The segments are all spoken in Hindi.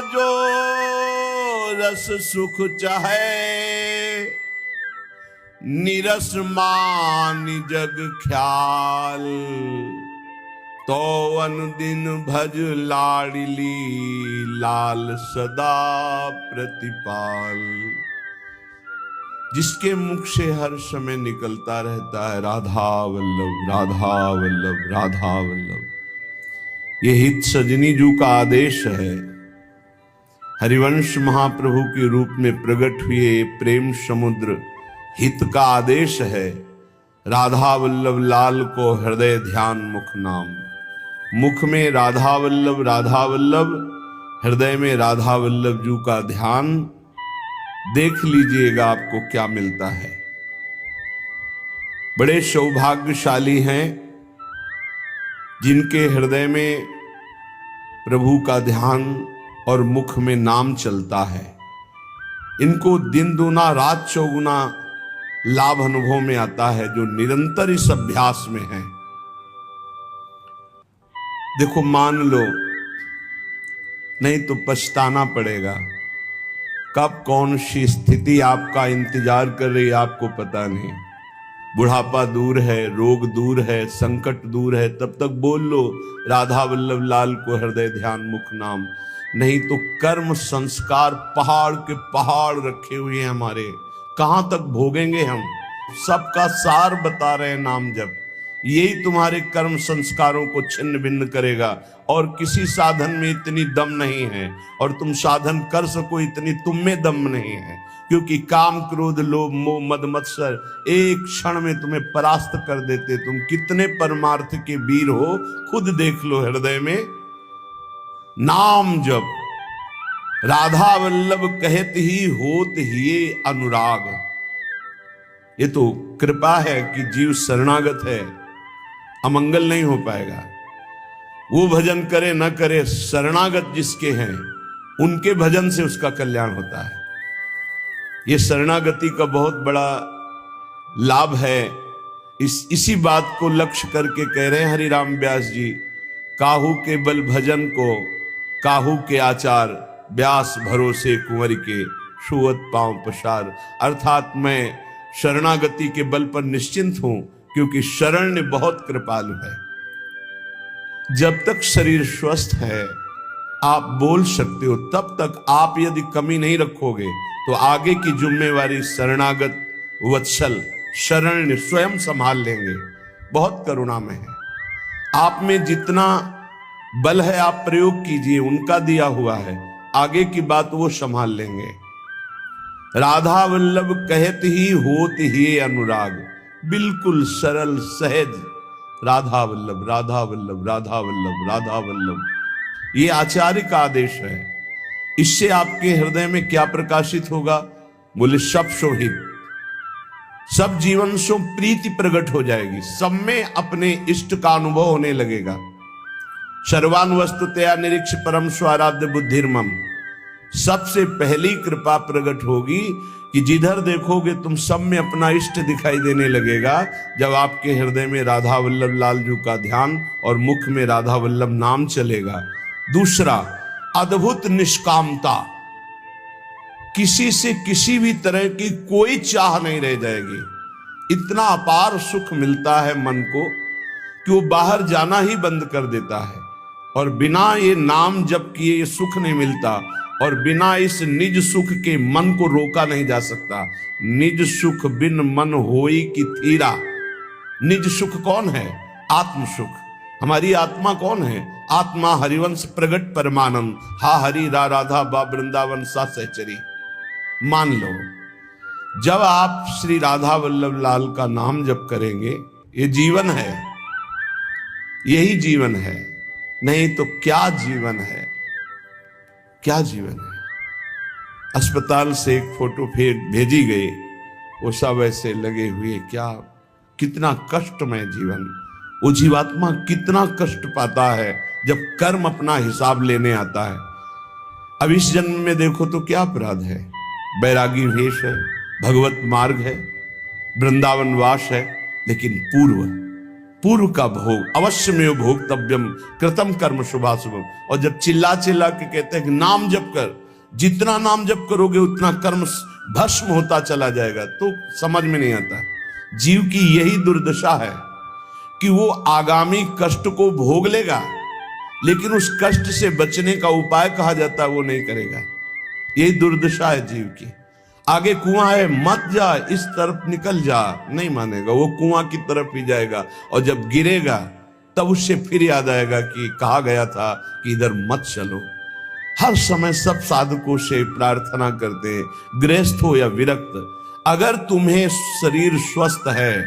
जो रस सुख चाहे, निरस मान जग ख्याल, तो अनुदिन भज लाडली लाल सदा प्रतिपाल। जिसके मुख से हर समय निकलता रहता है राधा वल्लभ राधा वल्लभ राधा वल्लभ। ये हित सजनी जू का आदेश है। हरिवंश महाप्रभु के रूप में प्रकट हुए प्रेम समुद्र हित का आदेश है। राधा वल्लभ लाल को हृदय ध्यान मुख नाम। मुख में राधा वल्लभ, हृदय में राधा वल्लभ जू का ध्यान। देख लीजिएगा आपको क्या मिलता है। बड़े सौभाग्यशाली हैं जिनके हृदय में प्रभु का ध्यान और मुख में नाम चलता है। इनको दिन दूना रात चौगुना लाभ अनुभव में आता है जो निरंतर इस अभ्यास में है। देखो मान लो, नहीं तो पछताना पड़ेगा। कब कौन सी स्थिति आपका इंतजार कर रही है आपको पता नहीं। बुढ़ापा दूर है, रोग दूर है, संकट दूर है, तब तक बोल लो राधा वल्लभ लाल को हृदय ध्यान मुख नाम। नहीं तो कर्म संस्कार पहाड़ के पहाड़ रखे हुए हैं हमारे, कहां तक भोगेंगे हम। सबका सार बता रहे हैं नाम जप। यही तुम्हारे कर्म संस्कारों को छिन्न भिन्न करेगा। और किसी साधन में इतनी दम नहीं है, और तुम साधन कर सको इतनी तुम में दम नहीं है। क्योंकि काम क्रोध लोभ मोह मद मत्सर एक क्षण में तुम्हें परास्त कर देते। तुम कितने परमार्थ के वीर हो खुद देख लो। हृदय में नाम जप राधा वल्लभ कहत ही होत ही अनुराग। ये तो कृपा है कि जीव शरणागत है, अमंगल नहीं हो पाएगा। वो भजन करे न करे, शरणागत जिसके हैं उनके भजन से उसका कल्याण होता है। ये शरणागति का बहुत बड़ा लाभ है। इसी बात को लक्ष्य करके कह रहे हैं हरिराम व्यास जी, काहू के बल भजन को काहू के आचार, व्यास भरोसे कुंवर के छुअत पांव पसार। अर्थात मैं शरणागति के बल पर निश्चिंत हूं, क्योंकि शरण बहुत कृपालु है। जब तक शरीर स्वस्थ है आप बोल सकते हो, तब तक आप यदि कमी नहीं रखोगे तो आगे की जिम्मेवारी शरणागत वत्सल शरण स्वयं संभाल लेंगे। बहुत करुणा में है। आप में जितना बल है आप प्रयोग कीजिए, उनका दिया हुआ है। आगे की बात वो संभाल लेंगे। राधा वल्लभ कहत ही होत ही अनुराग। बिल्कुल सरल सहज राधा वल्लभ राधा वल्लभ राधा वल्लभ राधा वल्लभ। ये आचार्य का आदेश है। इससे आपके हृदय में क्या प्रकाशित होगा? बोले सब शोहित, सब जीवन से प्रीति प्रकट हो जाएगी। सब में अपने इष्ट का अनुभव होने लगेगा। सर्वान वस्तुतया निरीक्ष परम स्वाराध्य बुद्धिर्मम। सबसे पहली कृपा प्रकट होगी कि जिधर देखोगे तुम सब में अपना इष्ट दिखाई देने लगेगा, जब आपके हृदय में राधा वल्लभ लाल जी का ध्यान और मुख में राधा वल्लभ नाम चलेगा। दूसरा, अद्भुत निष्कामता। किसी से किसी भी तरह की कोई चाह नहीं रह जाएगी। इतना अपार सुख मिलता है मन को कि वो बाहर जाना ही बंद कर देता है। और बिना ये नाम जप किए ये सुख नहीं मिलता। और बिना इस निज सुख के मन को रोका नहीं जा सकता। निज सुख बिन मन होई की थीरा। निज सुख कौन है? आत्म सुख। हमारी आत्मा कौन है? आत्मा हरिवंश प्रगट परमानंद। हा हरि रा राधा बा वृंदावन सा सहचरी। मान लो, जब आप श्री राधा वल्लभ लाल का नाम जप करेंगे, ये जीवन है, यही जीवन है। नहीं तो क्या जीवन है, क्या जीवन है। अस्पताल से एक फोटो फिर भेजी गई, वो सब ऐसे लगे हुए, क्या कितना कष्टमय जीवन। वो जीवात्मा कितना कष्ट पाता है जब कर्म अपना हिसाब लेने आता है। अब इस जन्म में देखो तो क्या अपराध है? बैरागी वेश है, भगवत मार्ग है, वृंदावन वास है, लेकिन पूर्व पूर्व का भोग अवश्य में भोक्तव्यम कृतम कर्म शुभाशुभम। और जब चिल्ला चिल्ला के कहते हैं कि नाम जप कर, जितना नाम जप करोगे उतना कर्म भस्म होता चला जाएगा, तो समझ में नहीं आता। जीव की यही दुर्दशा है कि वो आगामी कष्ट को भोग लेगा, लेकिन उस कष्ट से बचने का उपाय कहा जाता है वो नहीं करेगा। यही दुर्दशा है जीव की। आगे कुआं है, मत जा, इस तरफ निकल जा, नहीं मानेगा, वो कुआं की तरफ ही जाएगा। और जब गिरेगा तब उससे फिर याद आएगा कि कहा गया था कि इधर मत चलो। हर समय सब साधकों से प्रार्थना करते हैं, गृहस्थ हो या विरक्त, अगर तुम्हें शरीर स्वस्थ है,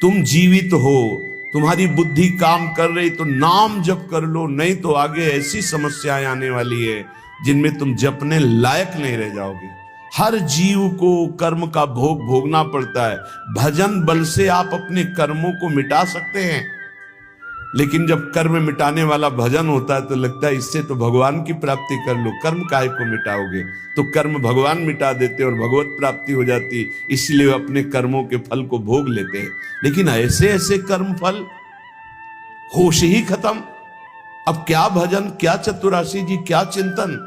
तुम जीवित हो, तुम्हारी बुद्धि काम कर रही, तो नाम जप कर लो, नहीं तो आगे ऐसी समस्याएं आने वाली है जिनमें तुम जपने लायक नहीं रह जाओगे। हर जीव को कर्म का भोग भोगना पड़ता है। भजन बल से आप अपने कर्मों को मिटा सकते हैं, लेकिन जब कर्म मिटाने वाला भजन होता है तो लगता है इससे तो भगवान की प्राप्ति कर लो, कर्म काहे को मिटाओगे। तो कर्म भगवान मिटा देते और भगवत प्राप्ति हो जाती, इसलिए वे अपने कर्मों के फल को भोग लेते हैं। लेकिन ऐसे ऐसे कर्म फल, होश ही खत्म। अब क्या भजन, क्या चतुराशी जी, क्या चिंतन।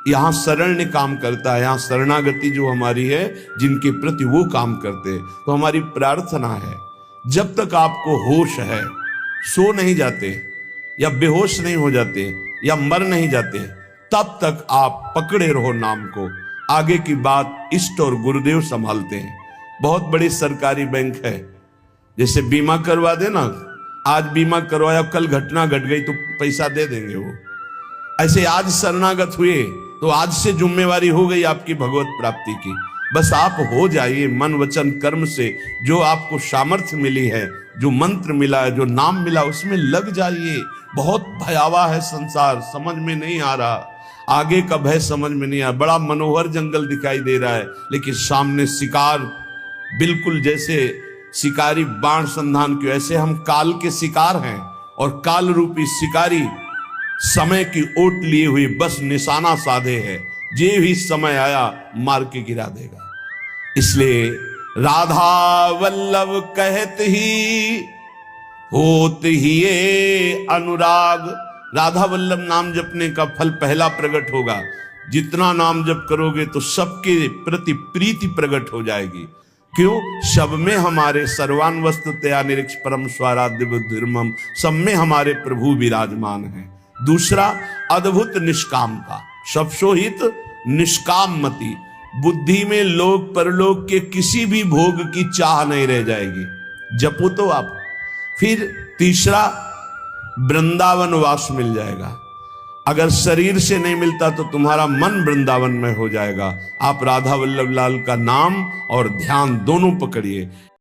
यहां शरण्य काम करता है, यहां शरणागति जो हमारी है, जिनके प्रति वो काम करते हैं। तो हमारी प्रार्थना है, जब तक आपको होश है, सो नहीं जाते या बेहोश नहीं हो जाते या मर नहीं जाते, तब तक आप पकड़े रहो नाम को। आगे की बात इष्ट और गुरुदेव संभालते हैं। बहुत बड़ी सरकारी बैंक है, जैसे बीमा करवा देना, आज बीमा करवाया, कल घटना घट गई तो पैसा दे देंगे वो। ऐसे आज शरणागत हुए तो आज से जिम्मेवारी हो गई आपकी भगवत प्राप्ति की। बस आप हो जाइए मन वचन कर्म से, जो आपको सामर्थ्य मिली है, जो मंत्र मिला है, जो नाम मिला, उसमें लग जाइए। बहुत भयावह है संसार, समझ में नहीं आ रहा, आगे का भय समझ में नहीं आ रहा। बड़ा मनोहर जंगल दिखाई दे रहा है, लेकिन सामने शिकार, बिल्कुल जैसे शिकारी बाण संधान के, ऐसे हम काल के शिकार हैं और काल रूपी शिकारी समय की ओट लिए हुई बस निशाना साधे है, जे भी समय आया मार के गिरा देगा। इसलिए राधा वल्लभ कहत ही होत ही ये अनुराग। राधा वल्लभ नाम जपने का फल पहला प्रकट होगा। जितना नाम जप करोगे तो सबके प्रति प्रीति प्रकट हो जाएगी। क्यों? सब में हमारे सर्वान वस्तुतया निरीक्ष परम स्वाराध्य बुद्धिर्मम, सब में हमारे प्रभु विराजमान हैं। दूसरा, अद्भुत निष्कामता, सबसो हित निष्काम मति, बुद्धि में लोक परलोक के किसी भी भोग की चाह नहीं रह जाएगी। जपो तो आप। फिर तीसरा, वृंदावन वास मिल जाएगा। अगर शरीर से नहीं मिलता तो तुम्हारा मन वृंदावन में हो जाएगा। आप राधा वल्लभ लाल का नाम और ध्यान दोनों पकड़िए।